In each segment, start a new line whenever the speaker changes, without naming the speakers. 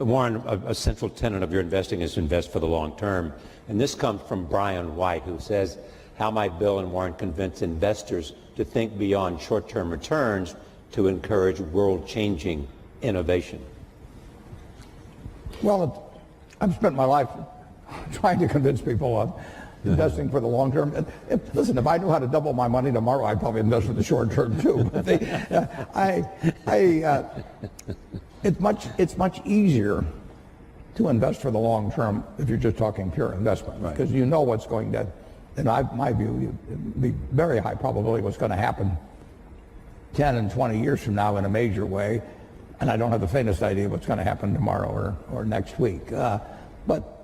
Warren, a central tenet of your investing is to invest for the long term. And this comes from Brian White, who says, how might Bill and Warren convince investors to think beyond short-term returns to encourage world-changing innovation?
Well, I've spent my life trying to convince people of investing for the long term. Listen, if I knew how to double my money tomorrow, I'd probably invest for the short term too. It's much easier to invest for the long term if you're just talking pure investment, because you know what's going to, in my view, the very high probability what's going to happen 10 and 20 years from now in a major way, and I don't have the faintest idea what's going to happen tomorrow or next week. But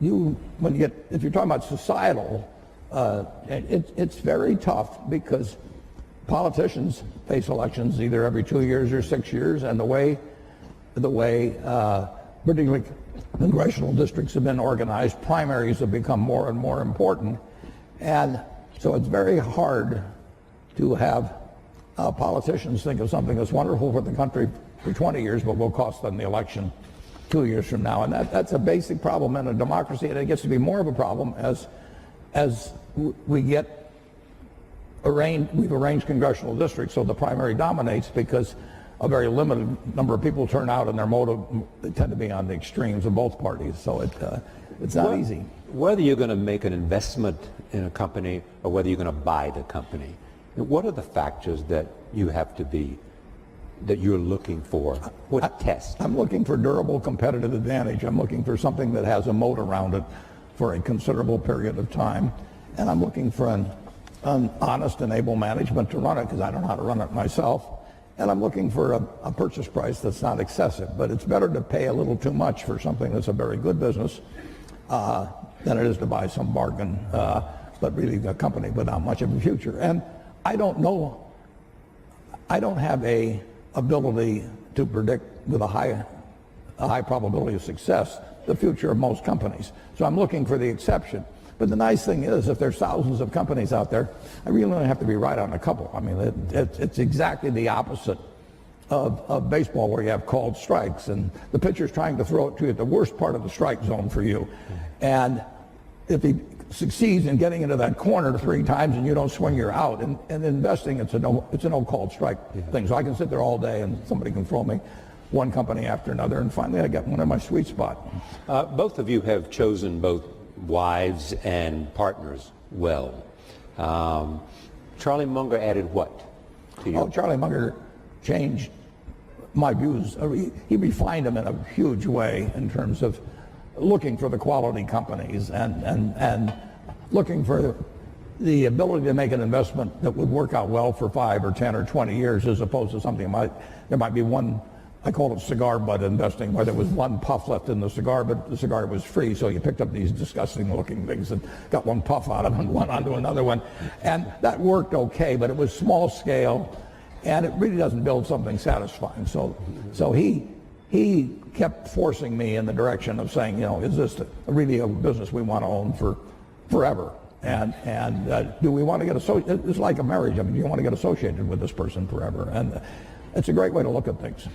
if you're talking about societal, it's very tough because politicians face elections either every 2 years or 6 years, and the way particularly congressional districts have been organized, primaries have become more and more important, and so it's very hard to have politicians think of something that's wonderful for the country for 20 years but will cost them the election 2 years from now. And that's a basic problem in a democracy, and it gets to be more of a problem as we've arranged congressional districts so the primary dominates, because a very limited number of people turn out, and their motive, they tend to be on the extremes of both parties. So it's not easy.
Whether you're going to make an investment in a company or whether you're going to buy the company, what are the factors that you're looking for? What test?
I'm looking for durable competitive advantage. I'm looking for something that has a moat around it for a considerable period of time. And I'm looking for an honest and able management to run it, because I don't know how to run it myself. And I'm looking for a purchase price that's not excessive. But it's better to pay a little too much for something that's a very good business than it is to buy some bargain, but really a company without much of a future. And I don't know. I don't have a ability to predict with a high probability of success the future of most companies. So I'm looking for the exception. But the nice thing is, if there's thousands of companies out there, I really only have to be right on a couple. I mean, it's exactly the opposite of baseball, where you have called strikes, and the pitcher's trying to throw it to you at the worst part of the strike zone for you. And if he succeeds in getting into that corner 3 times and you don't swing, you're out. And investing, it's a no called strike thing. So I can sit there all day and somebody can throw me one company after another, and finally I get one in my sweet spot.
Both of you have chosen both wives and partners well. Charlie Munger added what to you?
Oh, Charlie Munger changed my views. He refined them in a huge way in terms of looking for the quality companies and looking for the ability to make an investment that would work out well for 5 or 10 or 20 years, as opposed to something there might be one, I call it cigar butt investing, where there was one puff left in the cigar, but the cigar was free, so you picked up these disgusting looking things and got one puff out of it and one onto another one. And that worked okay, but it was small scale, and it really doesn't build something satisfying. So he kept forcing me in the direction of saying, is this really a business we want to own for forever? And do we want to get associated? It's like a marriage. I mean, do you want to get associated with this person forever? And it's a great way to look at things.